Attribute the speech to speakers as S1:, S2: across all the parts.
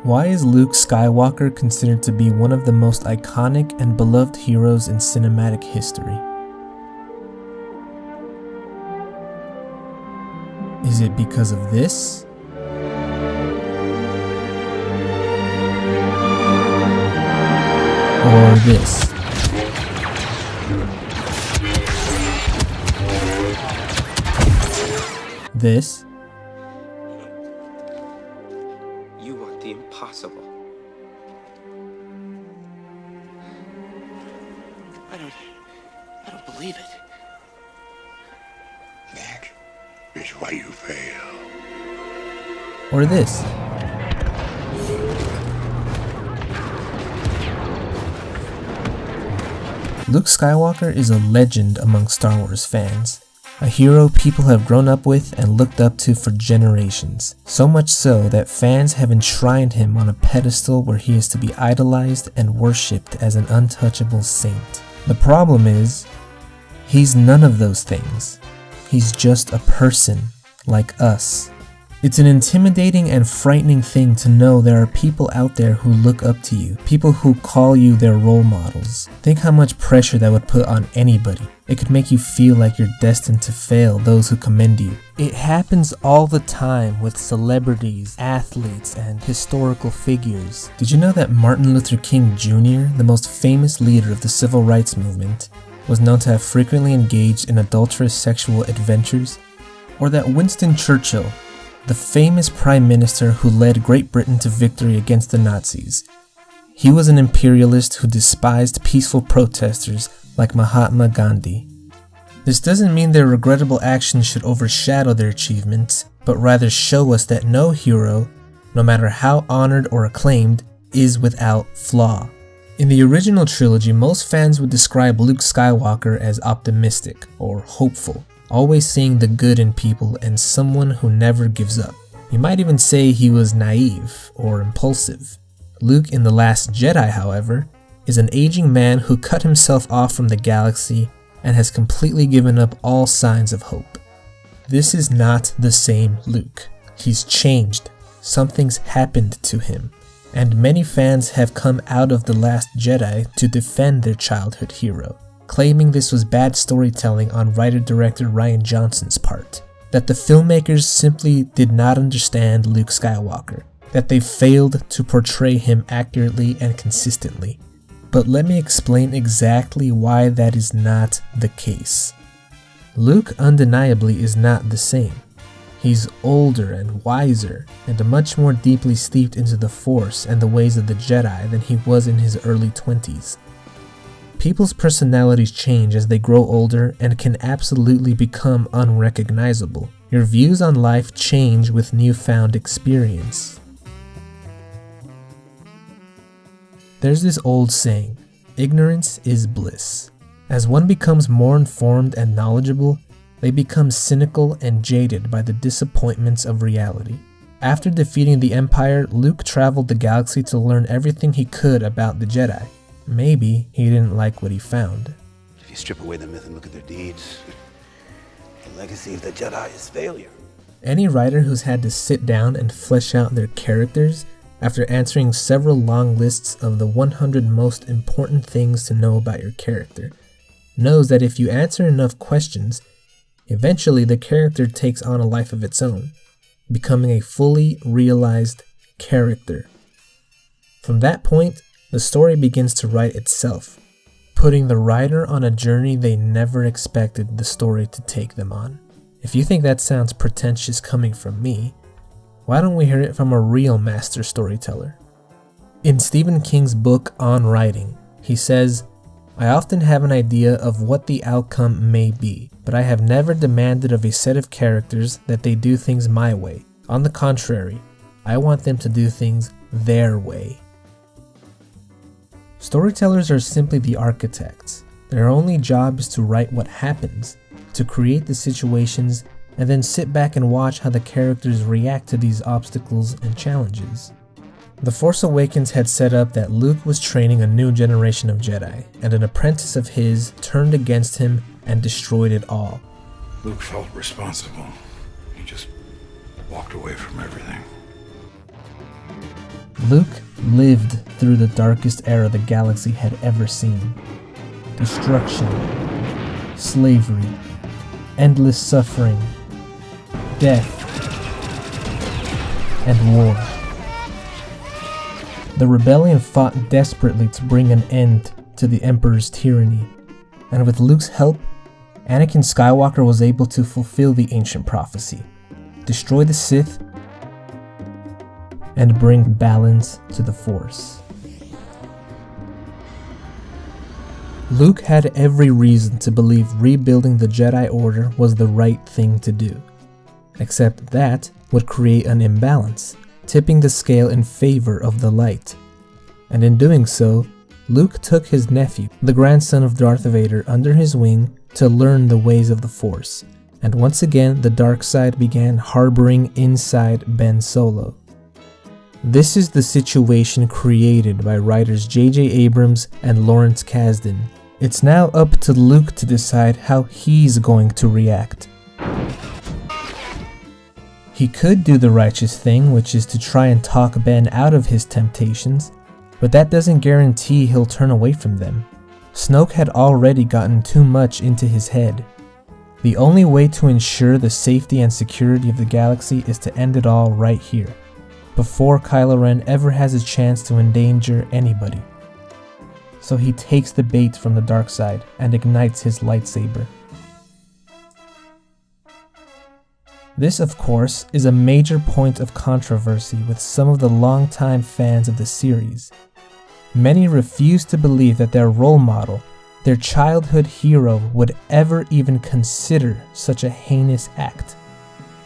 S1: Why is Luke Skywalker considered to be one of the most iconic and beloved heroes in cinematic history? Is it because of this? Or this? This?
S2: You want the impossible. I don't believe it.
S3: That is why you fail.
S1: Or this? Luke Skywalker is a legend among Star Wars fans. A hero people have grown up with and looked up to for generations. So much so that fans have enshrined him on a pedestal where he is to be idolized and worshipped as an untouchable saint. The problem is, he's none of those things. He's just a person like us. It's an intimidating and frightening thing to know there are people out there who look up to you, people who call you their role models. Think how much pressure that would put on anybody. It could make you feel like you're destined to fail those who commend you. It happens all the time with celebrities, athletes, and historical figures. Did you know that Martin Luther King Jr., the most famous leader of the civil rights movement, was known to have frequently engaged in adulterous sexual adventures? Or that Winston Churchill, the famous prime minister who led Great Britain to victory against the Nazis, he was an imperialist who despised peaceful protesters like Mahatma Gandhi. This doesn't mean their regrettable actions should overshadow their achievements, but rather show us that no hero, no matter how honored or acclaimed, is without flaw. In the original trilogy, most fans would describe Luke Skywalker as optimistic or hopeful, always seeing the good in people and someone who never gives up. You might even say he was naive or impulsive. Luke in The Last Jedi, however, is an aging man who cut himself off from the galaxy and has completely given up all signs of hope. This is not the same Luke. He's changed. Something's happened to him. And many fans have come out of The Last Jedi to defend their childhood hero, claiming this was bad storytelling on writer-director Rian Johnson's part, that the filmmakers simply did not understand Luke Skywalker, that they failed to portray him accurately and consistently. But let me explain exactly why that is not the case. Luke undeniably is not the same. He's older and wiser, and much more deeply steeped into the Force and the ways of the Jedi than he was in his early 20s. People's personalities change as they grow older and can absolutely become unrecognizable. Your views on life change with newfound experience. There's this old saying, ignorance is bliss. As one becomes more informed and knowledgeable, they become cynical and jaded by the disappointments of reality. After defeating the Empire, Luke traveled the galaxy to learn everything he could about the Jedi. Maybe he didn't like what he found.
S3: If you strip away the myth and look at their deeds, the legacy of the Jedi is failure.
S1: Any writer who's had to sit down and flesh out their characters after answering several long lists of the 100 most important things to know about your character knows that if you answer enough questions, eventually the character takes on a life of its own, becoming a fully realized character. From that point, the story begins to write itself, putting the writer on a journey they never expected the story to take them on. If you think that sounds pretentious coming from me, why don't we hear it from a real master storyteller? In Stephen King's book On Writing, he says, "I often have an idea of what the outcome may be, but I have never demanded of a set of characters that they do things my way. On the contrary, I want them to do things their way." Storytellers are simply the architects. Their only job is to write what happens, to create the situations, and then sit back and watch how the characters react to these obstacles and challenges. The Force Awakens had set up that Luke was training a new generation of Jedi, and an apprentice of his turned against him and destroyed it all.
S4: Luke felt responsible. He just walked away from everything.
S1: Luke lived through the darkest era the galaxy had ever seen. Destruction, slavery, endless suffering, death, and war. The rebellion fought desperately to bring an end to the Emperor's tyranny, and with Luke's help, Anakin Skywalker was able to fulfill the ancient prophecy, destroy the Sith, and bring balance to the Force. Luke had every reason to believe rebuilding the Jedi Order was the right thing to do, except that would create an imbalance, tipping the scale in favor of the light. And in doing so, Luke took his nephew, the grandson of Darth Vader, under his wing to learn the ways of the Force, and once again the dark side began harboring inside Ben Solo. This is the situation created by writers J.J. Abrams and Lawrence Kasdan. It's now up to Luke to decide how he's going to react. He could do the righteous thing, which is to try and talk Ben out of his temptations, but that doesn't guarantee he'll turn away from them. Snoke had already gotten too much into his head. The only way to ensure the safety and security of the galaxy is to end it all right here, before Kylo Ren ever has a chance to endanger anybody. So he takes the bait from the dark side and ignites his lightsaber. This, of course, is a major point of controversy with some of the longtime fans of the series. Many refuse to believe that their role model, their childhood hero, would ever even consider such a heinous act.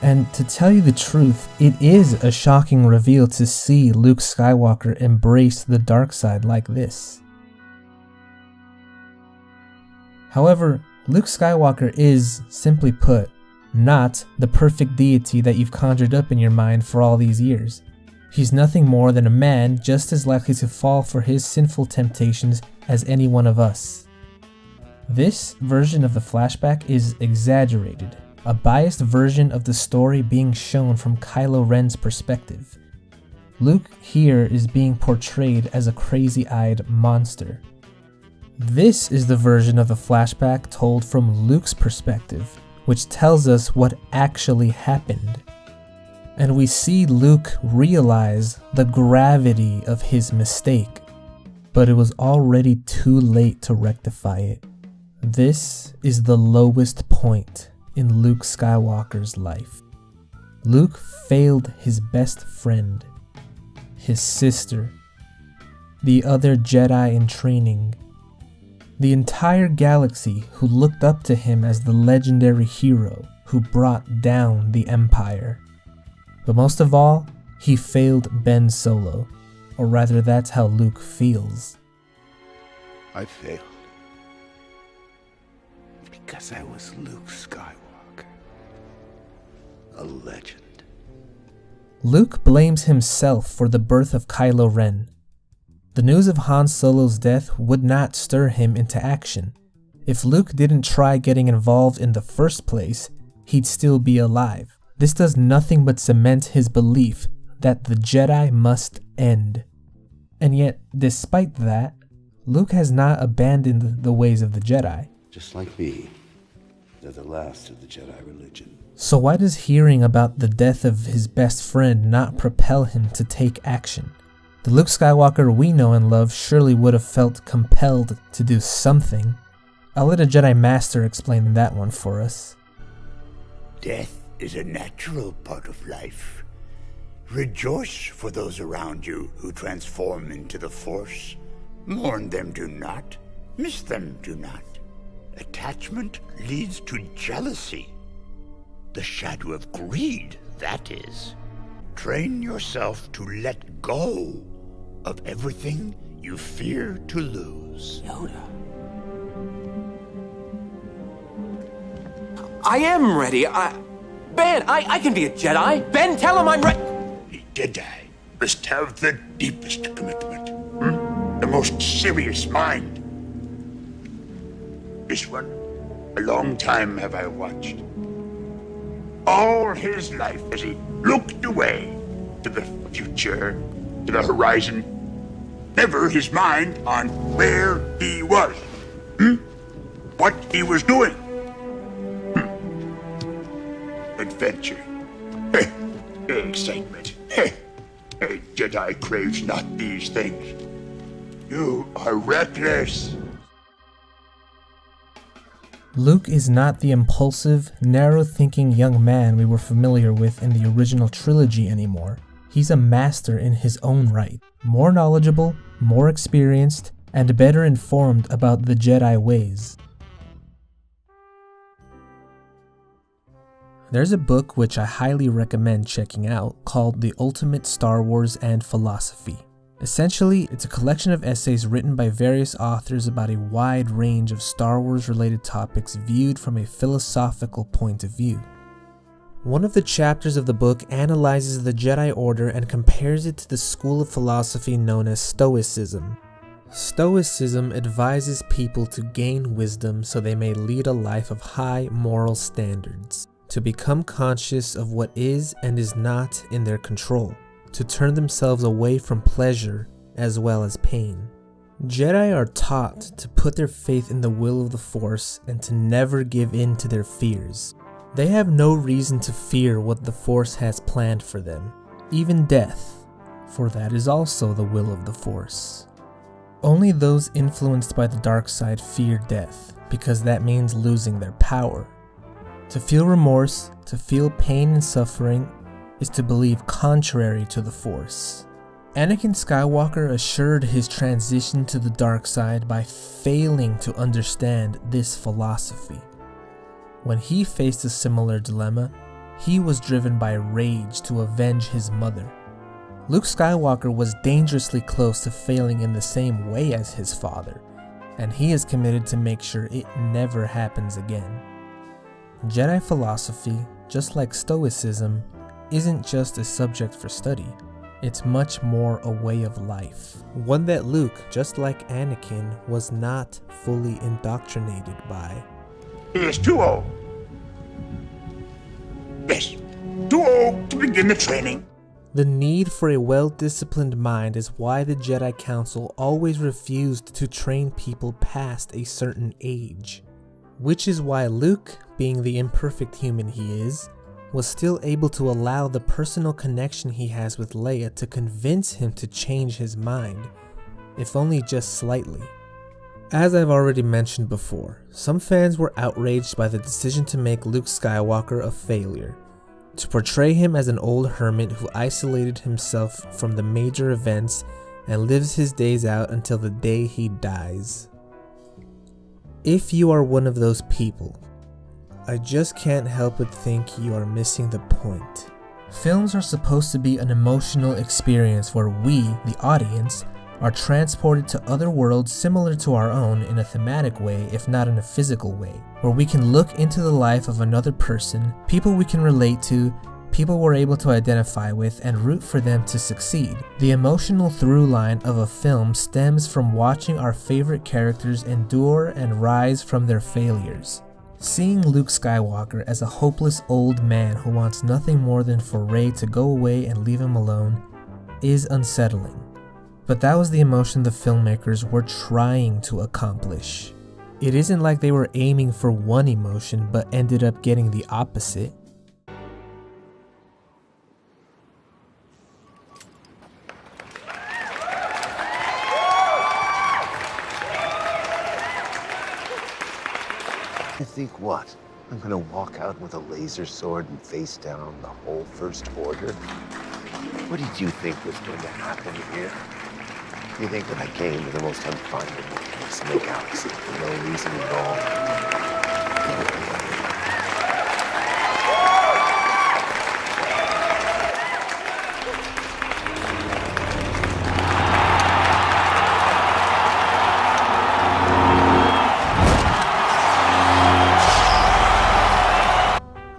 S1: And to tell you the truth, it is a shocking reveal to see Luke Skywalker embrace the dark side like this. However, Luke Skywalker is, simply put, not the perfect deity that you've conjured up in your mind for all these years. He's nothing more than a man just as likely to fall for his sinful temptations as any one of us. This version of the flashback is exaggerated, a biased version of the story being shown from Kylo Ren's perspective. Luke here is being portrayed as a crazy-eyed monster. This is the version of the flashback told from Luke's perspective, which tells us what actually happened. And we see Luke realize the gravity of his mistake, but it was already too late to rectify it. This is the lowest point in Luke Skywalker's life. Luke failed his best friend, his sister, the other Jedi in training, the entire galaxy who looked up to him as the legendary hero who brought down the Empire. But most of all, he failed Ben Solo, or rather that's how Luke feels.
S3: I failed. Because I was Luke Skywalker. A legend.
S1: Luke blames himself for the birth of Kylo Ren. The news of Han Solo's death would not stir him into action. If Luke didn't try getting involved in the first place, he'd still be alive. This does nothing but cement his belief that the Jedi must end. And yet, despite that, Luke has not abandoned the ways of the Jedi.
S3: Just like me, they're the last of the Jedi religion.
S1: So why does hearing about the death of his best friend not propel him to take action? The Luke Skywalker we know and love surely would have felt compelled to do something. I'll let a Jedi Master explain that one for us.
S4: Death is a natural part of life. Rejoice for those around you who transform into the Force. Mourn them do not. Miss them do not. Attachment leads to jealousy. The shadow of greed, that is. Train yourself to let go of everything you fear to lose.
S2: Yoda. I am ready. Ben, I can be a Jedi. Ben, tell him I'm ready.
S4: A Jedi must have the deepest commitment. The most serious mind. This one, a long time have I watched. All his life as he looked away to the future, to the horizon, never his mind on where he was. What he was doing. Adventure. Excitement. A Jedi craves not these things. You are reckless.
S1: Luke is not the impulsive, narrow-thinking young man we were familiar with in the original trilogy anymore. He's a master in his own right, more knowledgeable, more experienced, and better informed about the Jedi ways. There's a book which I highly recommend checking out called The Ultimate Star Wars and Philosophy. Essentially, it's a collection of essays written by various authors about a wide range of Star Wars related topics viewed from a philosophical point of view. One of the chapters of the book analyzes the Jedi Order and compares it to the school of philosophy known as Stoicism. Stoicism advises people to gain wisdom so they may lead a life of high moral standards, to become conscious of what is and is not in their control, to turn themselves away from pleasure as well as pain. Jedi are taught to put their faith in the will of the Force and to never give in to their fears. They have no reason to fear what the Force has planned for them, even death, for that is also the will of the Force. Only those influenced by the dark side fear death, because that means losing their power. To feel remorse, to feel pain and suffering, is to believe contrary to the Force. Anakin Skywalker assured his transition to the dark side by failing to understand this philosophy. When he faced a similar dilemma, he was driven by rage to avenge his mother. Luke Skywalker was dangerously close to failing in the same way as his father, and he is committed to make sure it never happens again. Jedi philosophy, just like Stoicism, isn't just a subject for study, it's much more a way of life. One that Luke, just like Anakin, was not fully indoctrinated by.
S4: He is too old. Yes, too old to begin the training.
S1: The need for a well-disciplined mind is why the Jedi Council always refused to train people past a certain age. Which is why Luke, being the imperfect human he is, was still able to allow the personal connection he has with Leia to convince him to change his mind, if only just slightly. As I've already mentioned before, some fans were outraged by the decision to make Luke Skywalker a failure, to portray him as an old hermit who isolated himself from the major events and lives his days out until the day he dies. If you are one of those people, I just can't help but think you are missing the point. Films are supposed to be an emotional experience where we, the audience, are transported to other worlds similar to our own in a thematic way, if not in a physical way, where we can look into the life of another person, people we can relate to, people we're able to identify with, and root for them to succeed. The emotional through line of a film stems from watching our favorite characters endure and rise from their failures. Seeing Luke Skywalker as a hopeless old man who wants nothing more than for Rey to go away and leave him alone is unsettling. But that was the emotion the filmmakers were trying to accomplish. It isn't like they were aiming for one emotion but ended up getting the opposite.
S3: You think what? I'm gonna walk out with a laser sword and face down the whole First Order? What did you think was going to happen here? You think that I came to the most unfindable place in the galaxy for no reason at all?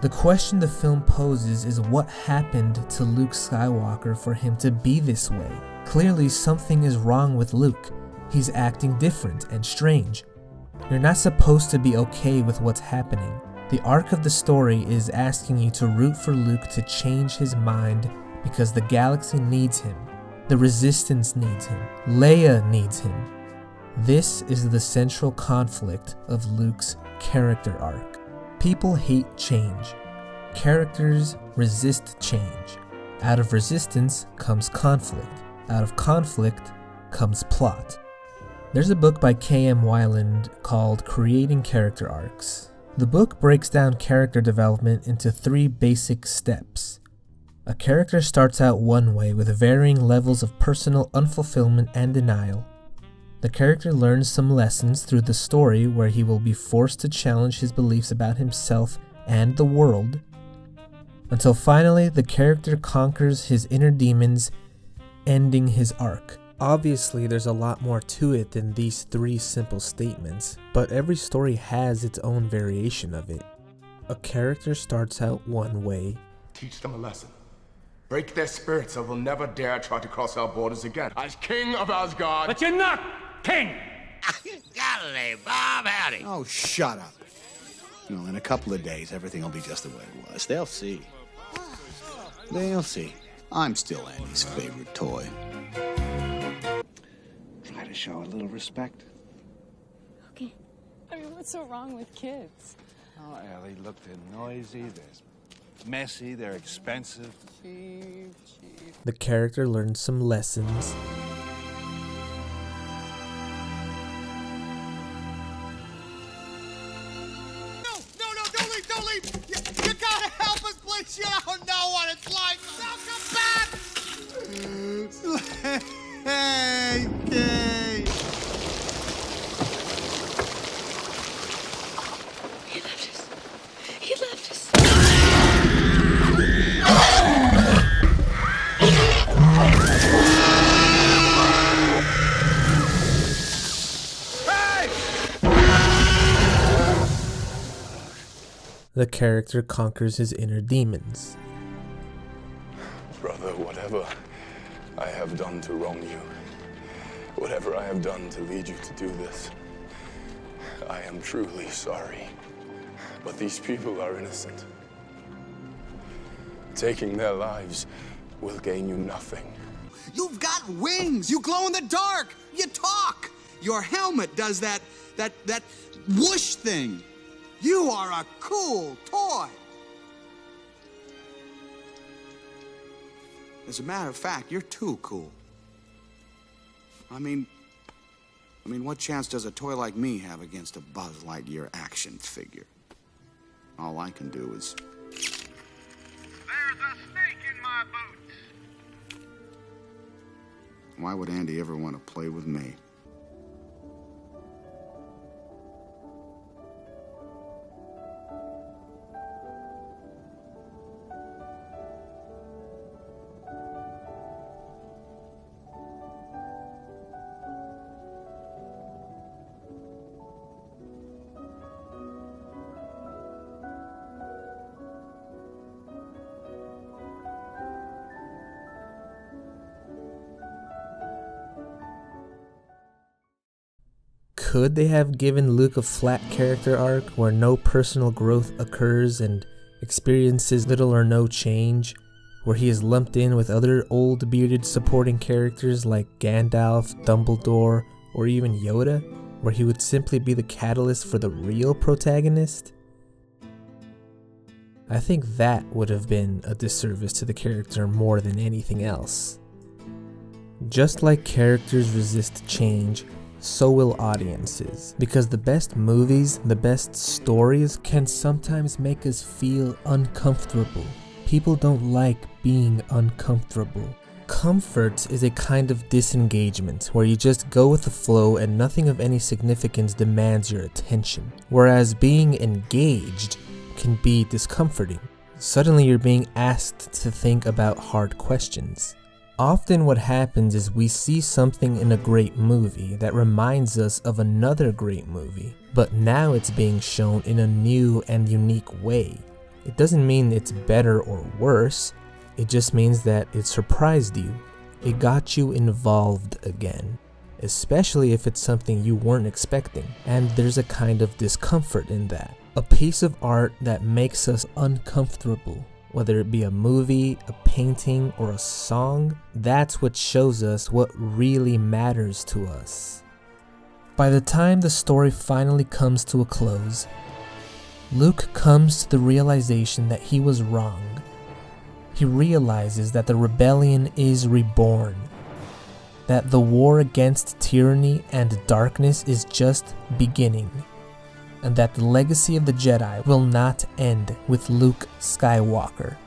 S1: The question the film poses is what happened to Luke Skywalker for him to be this way. Clearly something is wrong with Luke. He's acting different and strange. You're not supposed to be okay with what's happening. The arc of the story is asking you to root for Luke to change his mind because the galaxy needs him. The Resistance needs him. Leia needs him. This is the central conflict of Luke's character arc. People hate change. Characters resist change. Out of resistance comes conflict. Out of conflict comes plot. There's a book by K.M. Weiland called Creating Character Arcs. The book breaks down character development into 3 basic steps. A character starts out one way with varying levels of personal unfulfillment and denial. The character learns some lessons through the story where he will be forced to challenge his beliefs about himself and the world, until finally the character conquers his inner demons, ending his arc. Obviously, there's a lot more to it than these 3 simple statements, but every story has its own variation of it. A character starts out one way.
S5: Teach them a lesson. Break their spirits so they'll never dare try to cross our borders again. As king of Asgard.
S6: But you're not king!
S7: Golly, Bob, howdy.
S8: Oh, shut up. In a couple of days, everything will be just the way it was. They'll see. They'll see. I'm still Andy's favorite toy. Try to show a little respect.
S9: Okay. I mean, what's so wrong with kids?
S8: Oh, Ellie, look, they're noisy, they're messy, they're expensive.
S9: Cheap.
S1: The character learns some lessons.
S10: No, don't leave! You gotta help us, please! You don't know what it's like! Now come back! Hey, Kay!
S9: He left us.
S1: The character conquers his inner demons.
S5: Brother, whatever I have done to wrong you, whatever I have done to lead you to do this, I am truly sorry. But these people are innocent. Taking their lives will gain you nothing.
S10: You've got wings! You glow in the dark! You talk! Your helmet does that whoosh thing! You are a cool toy! As a matter of fact, you're too cool. I mean, what chance does a toy like me have against a Buzz Lightyear action figure? All I can do is...
S7: There's a snake in my boots.
S10: Why would Andy ever want to play with me?
S1: Could they have given Luke a flat character arc where no personal growth occurs and experiences little or no change, where he is lumped in with other old bearded supporting characters like Gandalf, Dumbledore, or even Yoda, where he would simply be the catalyst for the real protagonist? I think that would have been a disservice to the character more than anything else. Just like characters resist change, so will audiences, because the best movies, the best stories can sometimes make us feel uncomfortable. People don't like being uncomfortable. Comfort is a kind of disengagement where you just go with the flow and nothing of any significance demands your attention, whereas being engaged can be discomforting. Suddenly you're being asked to think about hard questions. Often what happens is we see something in a great movie that reminds us of another great movie, but now it's being shown in a new and unique way. It doesn't mean it's better or worse, it just means that it surprised you. It got you involved again, especially if it's something you weren't expecting, and there's a kind of discomfort in that. A piece of art that makes us uncomfortable Whether it be a movie, a painting, or a song, that's what shows us what really matters to us. By the time the story finally comes to a close, Luke comes to the realization that he was wrong. He realizes that the rebellion is reborn, that the war against tyranny and darkness is just beginning, and that the legacy of the Jedi will not end with Luke Skywalker.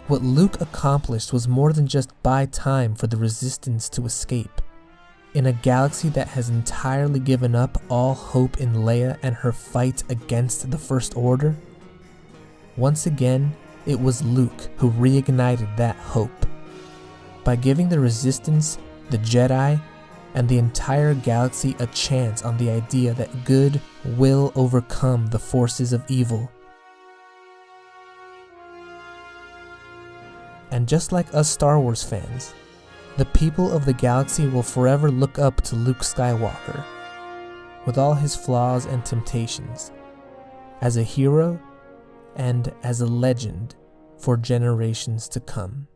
S1: What Luke accomplished was more than just buy time for the Resistance to escape. In a galaxy that has entirely given up all hope in Leia and her fight against the First Order, once again, it was Luke who reignited that hope. By giving the Resistance, the Jedi, and the entire galaxy a chance on the idea that good will overcome the forces of evil. And just like us Star Wars fans, the people of the galaxy will forever look up to Luke Skywalker, with all his flaws and temptations, as a hero and as a legend for generations to come.